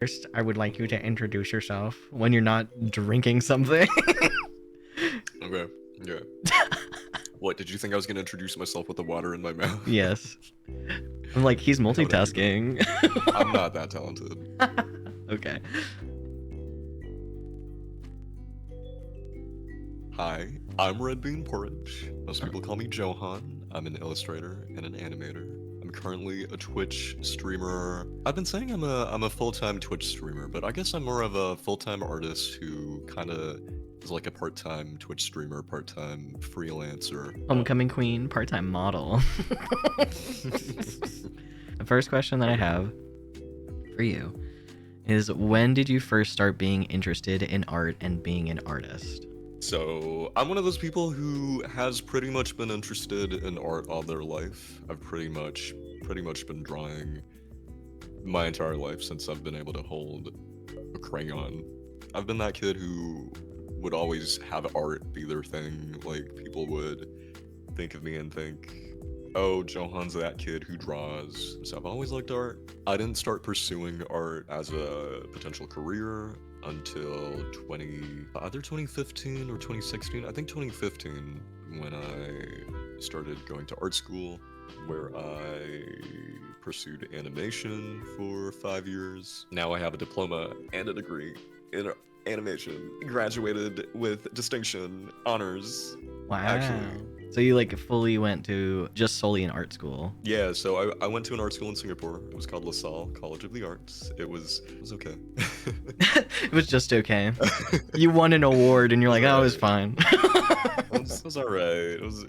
First, I would like you to introduce yourself when you're not drinking something. Okay. Yeah. What, did you think I was gonna introduce myself with the water in my mouth? Yes. I'm like, he's How would I do that? multitasking. I'm not that talented. Okay. Hi, I'm Redbeanporridge. Most people call me Johan. I'm an illustrator and an animator. I'm currently a Twitch streamer. I've been saying I'm a full-time Twitch streamer, but I guess I'm more of a full-time artist who kind of is like a part-time Twitch streamer, part-time freelancer. Homecoming queen, part-time model. The first question that I have for you is, when did you first start being interested in art and being an artist? So, I'm one of those people who has pretty much been interested in art all their life. I've pretty much been drawing my entire life since I've been able to hold a crayon. I've been that kid who would always have art be their thing. Like, people would think of me and think, oh, Johan's that kid who draws. So I've always liked art. I didn't start pursuing art as a potential career until either 2015 or 2016. I think 2015, when I started going to art school, where I pursued animation for 5 years. Now I have a diploma and a degree in animation. Graduated with distinction, honors. Wow. Actually. So you like fully went to just solely an art school? Yeah, so I went to an art school in Singapore. It was called LaSalle College of the Arts. It was okay. It was just okay. You won an award and you're like, oh, it was fine. It was alright. It was,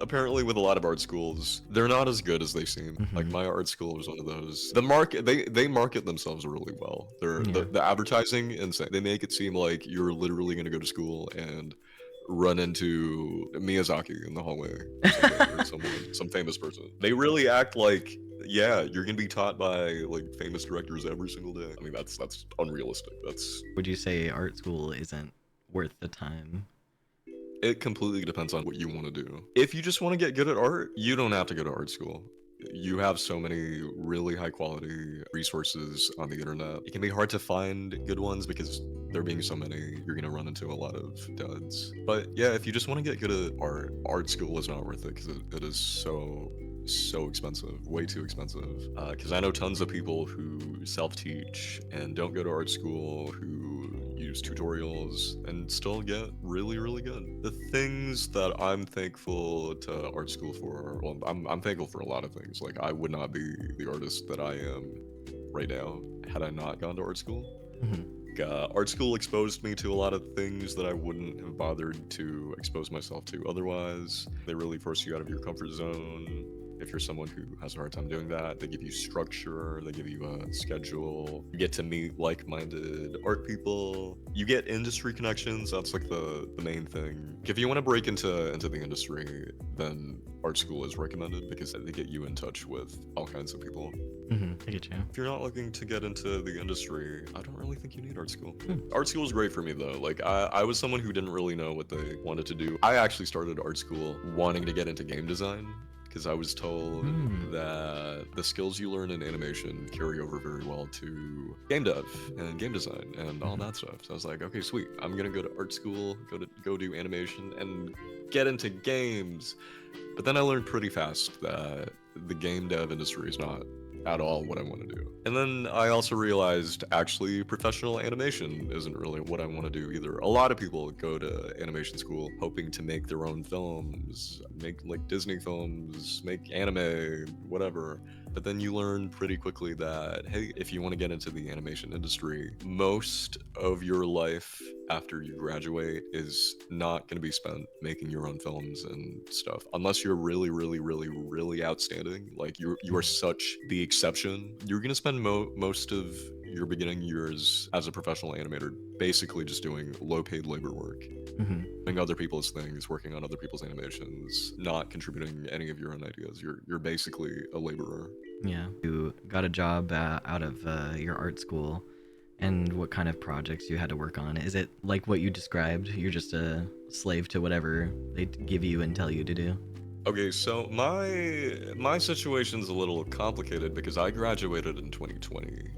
apparently with a lot of art schools, they're not as good as they seem. Like, my art school was one of those. The market, they market themselves really well. The advertising, insane. They make it seem like you're literally gonna go to school and run into Miyazaki in the hallway or some famous person. They really act like, yeah, you're gonna be taught by like famous directors every single day. I mean, that's unrealistic. Would you say art school isn't worth the time? It completely depends on what you want to do. If you just want to get good at art, you don't have to go to art school. You have so many really high quality resources on the internet. It can be hard to find good ones because there being so many, you're gonna run into a lot of duds. But yeah, if you just want to get good at art school is not worth it because it is so expensive, way too expensive. Because I know tons of people who self-teach and don't go to art school, who use tutorials and still get really good. The things that I'm thankful to art school for, well, I'm thankful for a lot of things. Like, I would not be the artist that I am right now had I not gone to art school. Art school exposed me to a lot of things that I wouldn't have bothered to expose myself to otherwise. They really force you out of your comfort zone. If you're someone who has a hard time doing that, they give you structure, they give you a schedule. You get to meet like-minded art people. You get industry connections. That's like the main thing. If you want to break into the industry, then art school is recommended because they get you in touch with all kinds of people. I get you. If you're not looking to get into the industry, I don't really think you need art school. Art school is great for me though. Like, I was someone who didn't really know what they wanted to do. I actually started art school wanting to get into game design, because I was told that the skills you learn in animation carry over very well to game dev and game design and all that stuff. So I was like, okay, sweet. I'm gonna go to art school, go do animation, and get into games. But then I learned pretty fast that the game dev industry is not at all what I want to do. And then I also realized actually professional animation isn't really what I want to do either. A lot of people go to animation school hoping to make their own films, make like Disney films, make anime, whatever. But then you learn pretty quickly that, hey, if you want to get into the animation industry, most of your life after you graduate is not going to be spent making your own films and stuff. Unless you're really outstanding, like you are such the exception. You're going to spend most of your beginning years as a professional animator basically just doing low-paid labor work. Doing other people's things, working on other people's animations, not contributing any of your own ideas. You're basically a laborer. Yeah. You got a job out of your art school, and what kind of projects you had to work on? Is it like what you described? You're just a slave to whatever they give you and tell you to do? Okay, so my situation's a little complicated because I graduated in 2020,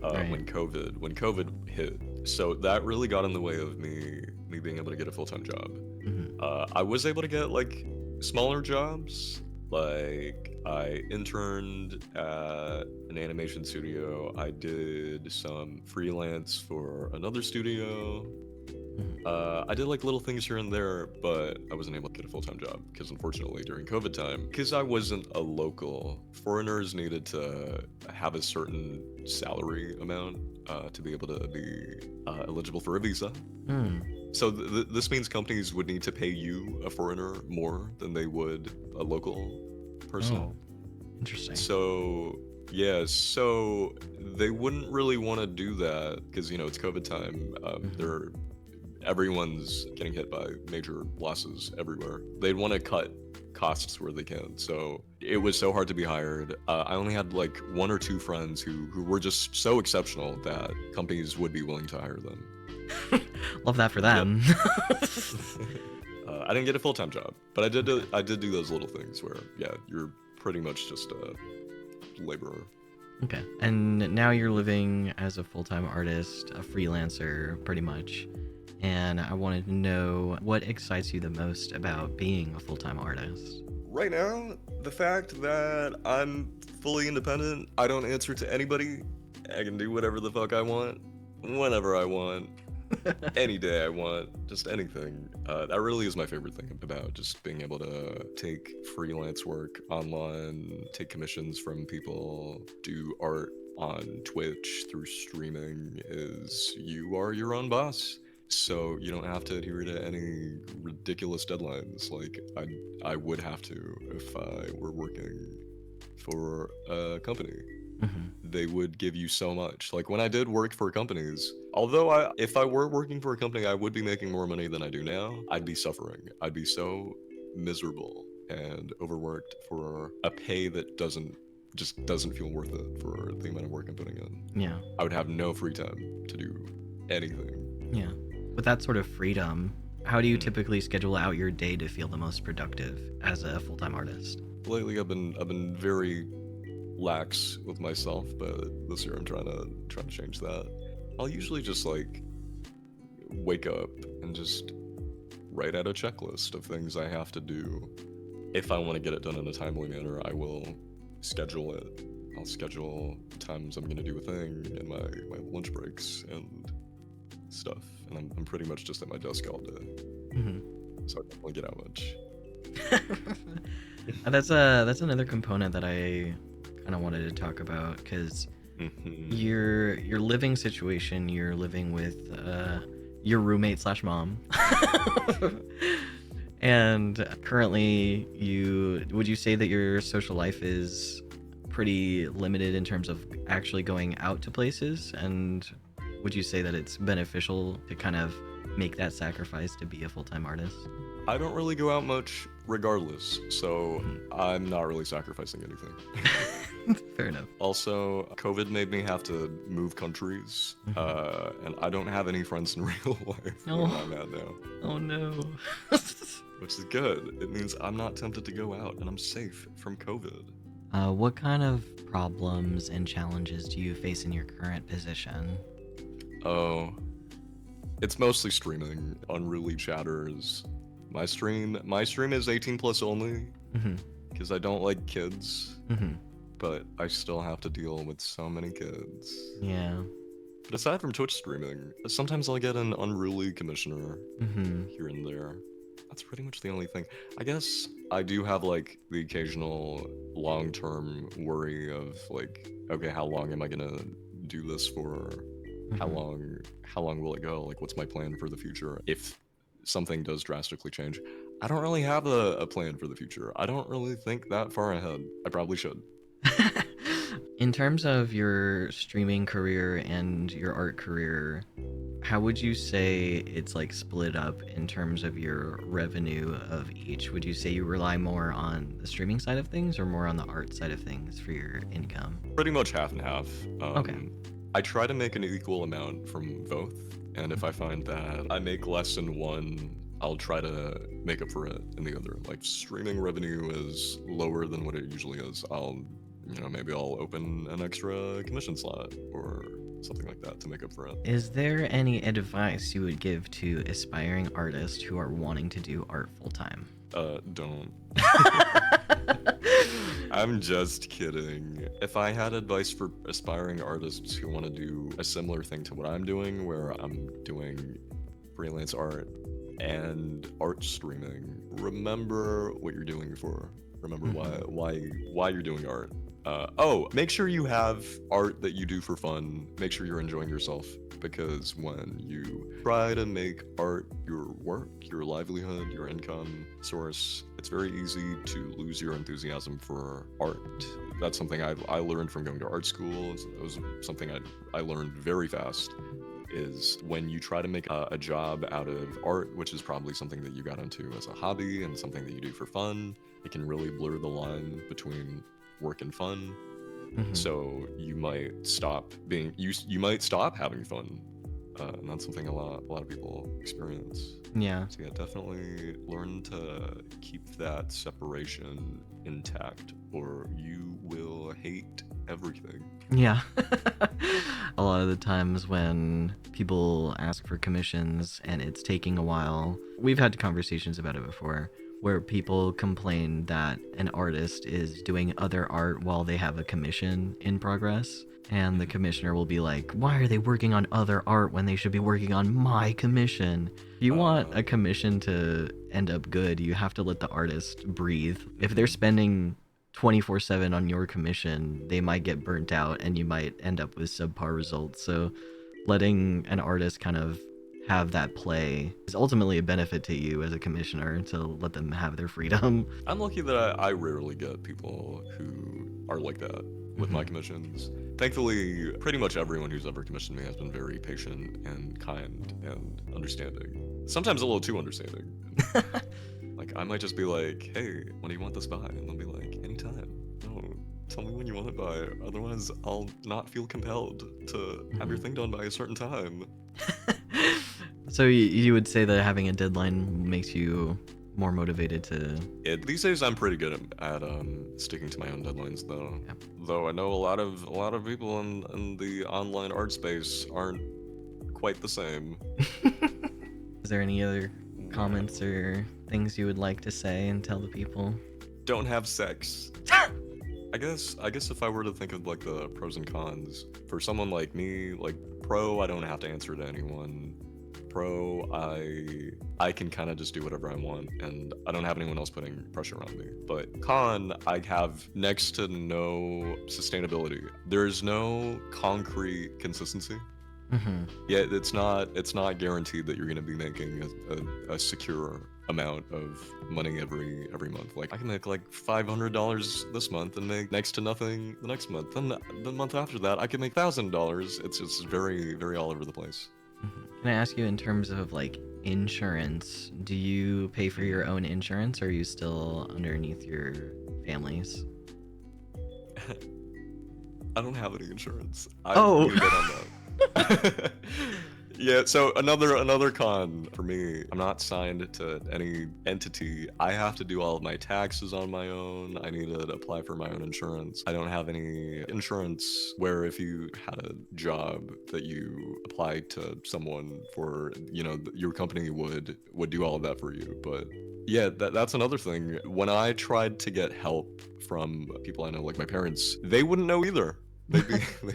Right. when COVID hit. So that really got in the way of me being able to get a full-time job. Hmm. I was able to get like smaller jobs. Like I interned at an animation studio. I did some freelance for another studio. Hmm. I did like little things here and there, but I wasn't able to get a full-time job because unfortunately during COVID time, because I wasn't a local, foreigners needed to have a certain salary amount to be able to be eligible for a visa. Mm. So this means companies would need to pay you, a foreigner, more than they would a local person. Oh, interesting. So yeah, so they wouldn't really want to do that because it's COVID time. Hmm. They're everyone's getting hit by major losses everywhere. They'd want to cut costs where they can. So it was so hard to be hired. I only had like one or two friends who were just so exceptional that companies would be willing to hire them. Love that for Yep. them. I didn't get a full time job, but I did do those little things where you're pretty much just a laborer. Okay. And now you're living as a full-time artist, a freelancer, pretty much. And I wanted to know what excites you the most about being a full-time artist. Right now, the fact that I'm fully independent, I don't answer to anybody. I can do whatever the fuck I want, whenever I want, any day I want, just anything. That really is my favorite thing about just being able to take freelance work online, take commissions from people, do art on Twitch through streaming. Is you are your own boss. So you don't have to adhere to any ridiculous deadlines like I would have to if I were working for a company. Hmm. They would give you so much. Like when I did work for companies, if I were working for a company, I would be making more money than I do now. I'd be suffering. I'd be so miserable and overworked for a pay that doesn't feel worth it for the amount of work I'm putting in. Yeah. I would have no free time to do anything. Yeah. With that sort of freedom, how do you Mhm. typically schedule out your day to feel the most productive as a full-time artist? Lately, I've been very lax with myself, but this year I'm trying to change that. I'll usually just like wake up and just write out a checklist of things I have to do. If I want to get it done in a timely manner, I will schedule it. I'll schedule times I'm gonna do a thing in my lunch breaks and stuff, and I'm pretty much just at my desk all day, Hmm. so I don't really get out much. That's another component that I kind of wanted to talk about because Mhm. your living situation, you're living with your roommate slash mom. And currently, would you say that your social life is pretty limited in terms of actually going out to places? And would you say that it's beneficial to kind of make that sacrifice to be a full-time artist? I don't really go out much regardless, so Mhm. I'm not really sacrificing anything. Fair enough. Also, COVID made me have to move countries, Mhm. and I don't have any friends in real life where Oh, I'm at now, oh no. which is good. It means I'm not tempted to go out and I'm safe from COVID. What kind of problems and challenges do you face in your current position? Oh, it's mostly streaming, unruly chatters. My stream is 18 plus only Hmm. because I don't like kids, Hmm. but I still have to deal with so many kids. Yeah. But aside from Twitch streaming, sometimes I'll get an unruly commissioner Hmm. here and there. That's pretty much the only thing. I guess I do have like the occasional long-term worry of like, okay, how long am I gonna do this for? How Hmm. long how long will it go? Like what's my plan for the future if something does drastically change? I don't really have a plan for the future. I don't really think that far ahead. I probably should. In terms of your streaming career and your art career, how would you say it's like split up in terms of your revenue of each? Would you say you rely more on the streaming side of things or more on the art side of things for your income? Pretty much half and half. Okay. I try to make an equal amount from both, and if I Mhm. find that I make less in one, I'll try to make up for it in the other. Like streaming revenue is lower than what it usually is. Maybe I'll open an extra commission slot or something like that to make up for it. Is there any advice you would give to aspiring artists who are wanting to do art full time? Don't. I'm just kidding. If I had advice for aspiring artists who want to do a similar thing to what I'm doing, where I'm doing freelance art and art streaming, remember what you're doing for. Remember why you're doing art. Make sure you have art that you do for fun. Make sure you're enjoying yourself, because when you try to make art your work, your livelihood, your income source, it's very easy to lose your enthusiasm for art. That's something I learned from going to art school. It was something I learned very fast, is when you try to make a job out of art, which is probably something that you got into as a hobby and something that you do for fun, it can really blur the line between work and fun. So you might stop having fun, and that's something a lot of people experience. Yeah. So yeah, definitely learn to keep that separation intact, or you will hate everything. Yeah. A lot of the times when people ask for commissions and it's taking a while, we've had conversations about it before, where people complain that an artist is doing other art while they have a commission in progress. And the commissioner will be like, why are they working on other art when they should be working on my commission? If you want a commission to end up good, you have to let the artist breathe. If they're spending 24/7 on your commission, they might get burnt out and you might end up with subpar results. So letting an artist kind of have that play is ultimately a benefit to you as a commissioner, to let them have their freedom. I'm lucky that I rarely get people who are like that with my commissions. Thankfully, pretty much everyone who's ever commissioned me has been very patient and kind and understanding. Sometimes a little too understanding. Like, I might just be like, hey, when do you want this by? And they'll be like, anytime. No, tell me when you want it by. Otherwise, I'll not feel compelled to have your thing done by a certain time. So you would say that having a deadline makes you more motivated to... These days I'm pretty good at sticking to my own deadlines, though. Yep. Though I know a lot of people in the online art space aren't quite the same. Is there any other comments or things you would like to say and tell the people? Don't have sex. I guess if I were to think of like the pros and cons for someone like me, like pro, I don't have to answer to anyone. Pro, I can kind of just do whatever I want, and I don't have anyone else putting pressure on me. But con, I have next to no sustainability. There's no concrete consistency. Yeah, it's not guaranteed that you're going to be making a secure amount of money every month. Like, I can make like $500 this month and make next to nothing the next month. Then the month after that, I can make $1,000. It's just very, very all over the place. Can I ask you, in terms of like insurance, do you pay for your own insurance, or are you still underneath your family's? I don't have any insurance. Oh. I need to get on that. Yeah, so another con for me, I'm not signed to any entity. I have to do all of my taxes on my own. I need to apply for my own insurance. I don't have any insurance where if you had a job that you applied to someone for, your company would do all of that for you. But yeah, that's another thing. When I tried to get help from people I know, like my parents, they wouldn't know either. They'd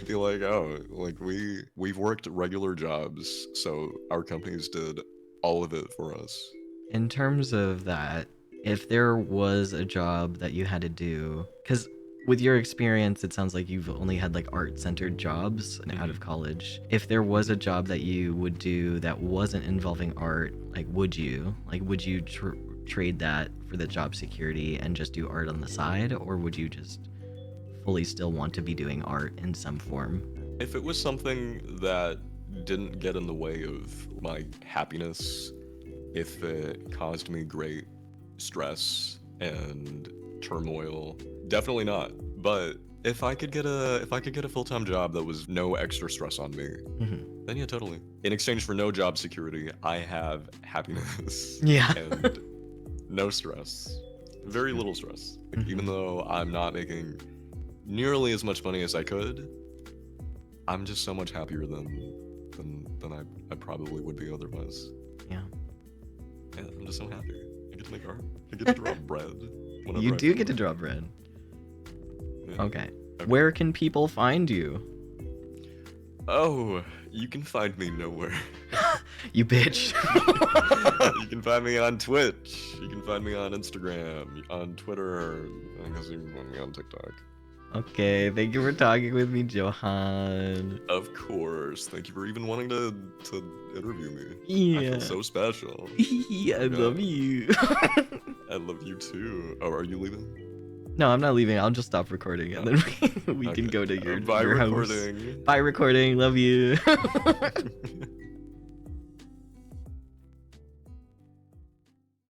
be like, oh, like we've worked regular jobs, so our companies did all of it for us. In terms of that, if there was a job that you had to do, because with your experience, it sounds like you've only had like art-centered jobs out of college. If there was a job that you would do that wasn't involving art, like would you trade that for the job security and just do art on the side, or would you just fully still want to be doing art in some form? If it was something that didn't get in the way of my happiness, if it caused me great stress and turmoil, definitely not. But If I could get a full-time job that was no extra stress on me, Mhm. then yeah, totally. In exchange for no job security, I have happiness Yeah. and no stress. Very little stress. Like, even Mhm. though I'm not making nearly as much money as I could, I'm just so much happier than I probably would be otherwise. Yeah. Yeah, I'm just so happy. I get to make art. I get to draw bread You whenever I do feel get to like draw it. bread. Yeah. Okay. Okay. Where can people find you? Oh, you can find me nowhere. You bitch. You can find me on Twitch. You can find me on Instagram, on Twitter. I guess you can find me on TikTok. Okay, thank you for talking with me, Johan. Of course. Thank you for even wanting to interview me. I feel Yeah. so special. I Oh love God. you. I love you too. Oh, are you leaving? No, I'm not leaving. I'll just stop recording and then we can Okay. go to Bye your house. recording. Bye recording. Love you.